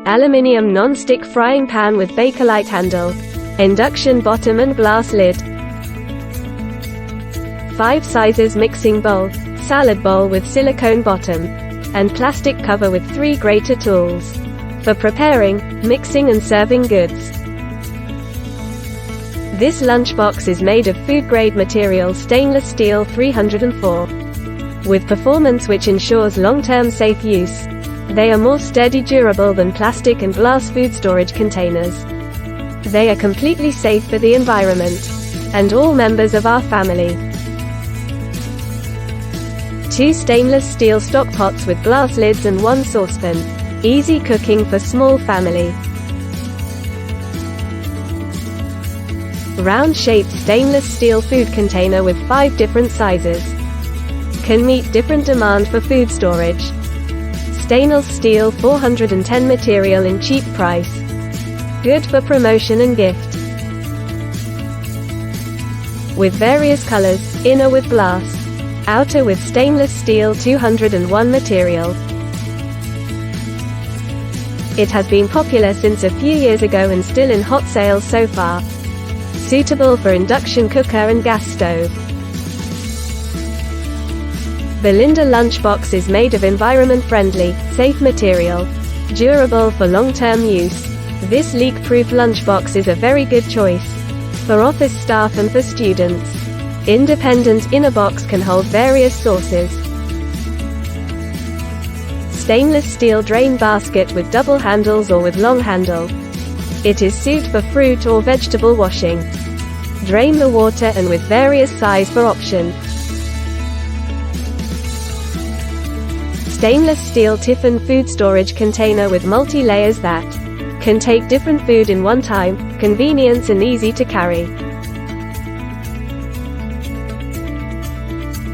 Aluminium non-stick frying pan with Bakelite handle. Induction bottom and glass lid. 5 sizes mixing bowl, salad bowl with silicone bottom, and plastic cover with 3 grater tools. For preparing, mixing and serving goods. This lunchbox is made of food-grade material stainless steel 304. With performance which ensures long-term safe use. They are more steady durable than plastic and glass food storage containers. They are completely safe for the environment and all members of our family. 2 stainless steel stock pots with glass lids and 1 saucepan. Easy cooking for small family. Round-shaped stainless steel food container with 5 different sizes. Can meet different demand for food storage. Stainless steel 410 material in cheap price. Good for promotion and gift. With various colors, inner with glass, outer with stainless steel 201 material. It has been popular since a few years ago and still in hot sales so far. Suitable for induction cooker and gas stove. Belinda lunchbox is made of environment-friendly, safe material. Durable for long-term use. This leak-proof lunchbox is a very good choice for office staff and for students. Independent inner box can hold various sauces. Stainless steel drain basket with double handles or with long handle. It is suited for fruit or vegetable washing. Drain the water and with various size for option. Stainless steel Tiffin food storage container with multi-layers that can take different food in one time, convenience and easy to carry.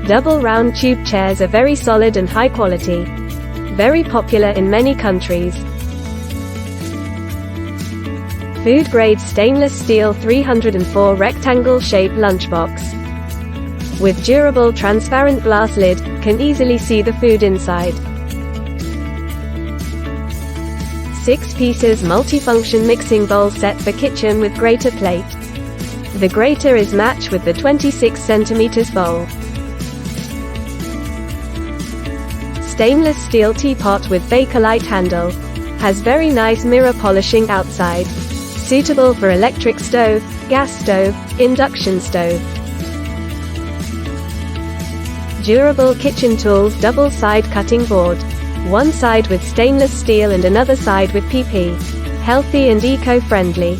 Double round tube chairs are very solid and high quality. Very popular in many countries. Food grade stainless steel 304 rectangle shaped lunchbox. With durable transparent glass lid, can easily see the food inside. 6 pieces multifunction mixing bowl set for kitchen with grater plate. The grater is matched with the 26 cm bowl. Stainless steel teapot with Bakelite handle. Has very nice mirror polishing outside. Suitable for electric stove, gas stove, induction stove. Durable kitchen tools double side cutting board. One side with stainless steel and another side with PP. Healthy and eco-friendly.